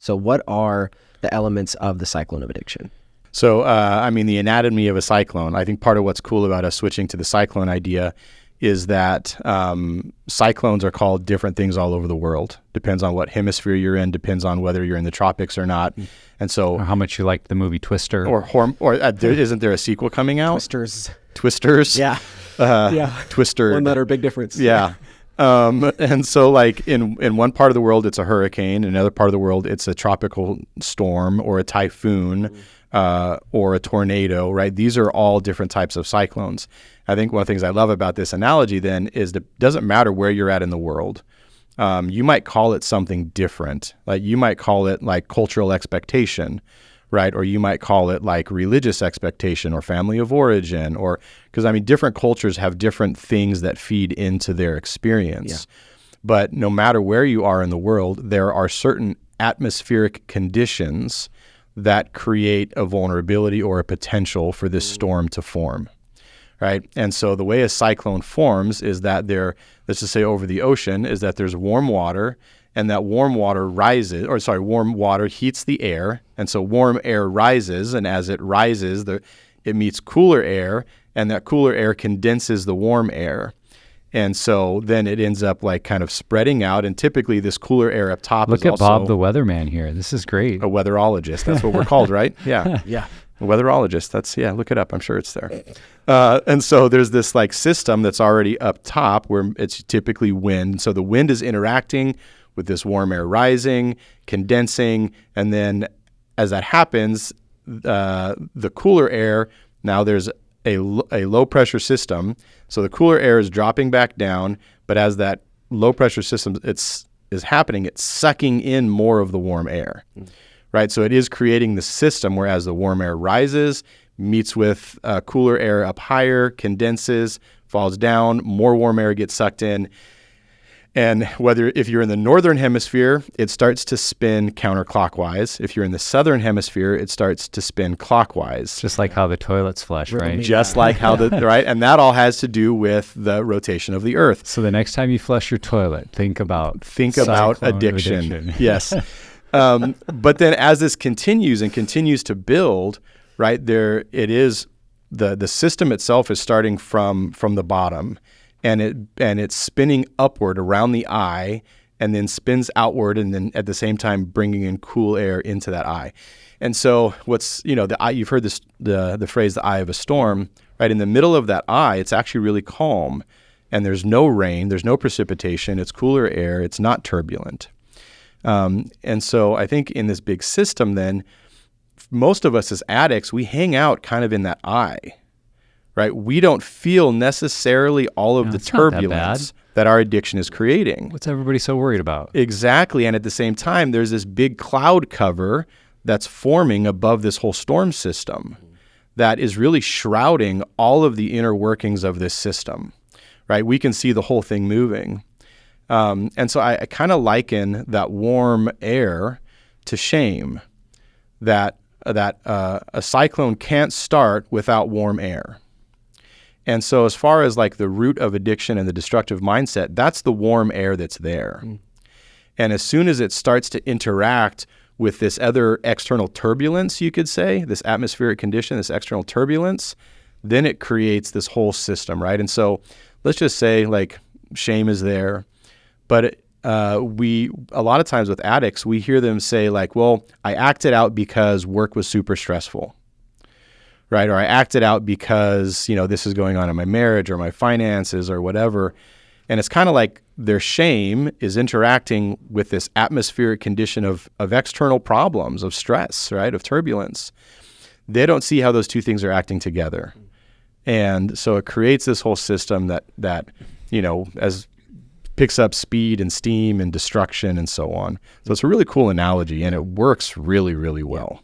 So what are the elements of the cyclone of addiction? So, the anatomy of a cyclone, I think part of what's cool about us switching to the cyclone idea is that cyclones are called different things all over the world. Depends on what hemisphere you're in, depends on whether you're in the tropics or not. And so, or how much you like the movie Twister. Isn't there a sequel coming out? Twisters. Yeah. Twister. One letter, big difference. Yeah. And so like in one part of the world, it's a hurricane. In another part of the world, it's a tropical storm or a typhoon or a tornado, right? These are all different types of cyclones. I think one of the things I love about this analogy then is that it doesn't matter where you're at in the world. You might call it something different. Like you might call it like cultural expectation, right? Or you might call it like religious expectation or family of origin, or because different cultures have different things that feed into their experience. Yeah. But no matter where you are in the world, there are certain atmospheric conditions that create a vulnerability or a potential for this storm to form, right? And so the way a cyclone forms is that let's just say over the ocean, is that there's warm water, and that warm water warm water heats the air, and so warm air rises, and as it rises, it meets cooler air, and that cooler air condenses the warm air. And so then it ends up like kind of spreading out, and typically this cooler air up top Look at Bob the weatherman here. This is great. A weatherologist. That's what we're called, right? Yeah. Yeah. A weatherologist. Look it up. I'm sure it's there. And so there's this like system that's already up top where it's typically wind. So the wind is interacting with this warm air rising, condensing, and then as that happens, the cooler air, now there's a low pressure system. So the cooler air is dropping back down, but as that low pressure system is happening, it's sucking in more of the warm air, right? So it is creating the system where as the warm air rises, meets with cooler air up higher, condenses, falls down, more warm air gets sucked in. And if you're in the northern hemisphere, it starts to spin counterclockwise. If you're in the southern hemisphere, it starts to spin clockwise. Just like how the toilets flush, right? Just like how right? And that all has to do with the rotation of the earth. So the next time you flush your toilet, think about addiction. Yes. But then as this continues to build, right, there it is, the system itself is starting from the bottom. And it's spinning upward around the eye, and then spins outward, and then at the same time bringing in cool air into that eye. And so the eye, you've heard this the phrase the eye of a storm, right? In the middle of that eye, it's actually really calm, and there's no rain, there's no precipitation, it's cooler air, it's not turbulent. And so I think in this big system, then most of us as addicts, we hang out kind of in that eye. Right? We don't feel necessarily all of the turbulence that our addiction is creating. What's everybody so worried about? Exactly. And at the same time, there's this big cloud cover that's forming above this whole storm system that is really shrouding all of the inner workings of this system. Right? We can see the whole thing moving. And so I kind of liken that warm air to shame, that a cyclone can't start without warm air. And so as far as like the root of addiction and the destructive mindset, that's the warm air that's there. And as soon as it starts to interact with this other external turbulence, you could say, this atmospheric condition, this external turbulence, then it creates this whole system, right? And so let's just say like shame is there, but a lot of times with addicts, we hear them say like, well, I acted out because work was super stressful. Right? Or I acted out because, this is going on in my marriage or my finances or whatever. And it's kind of like their shame is interacting with this atmospheric condition of external problems, of stress, right? Of turbulence. They don't see how those two things are acting together. And so it creates this whole system that as picks up speed and steam and destruction and so on. So it's a really cool analogy, and it works really, really well.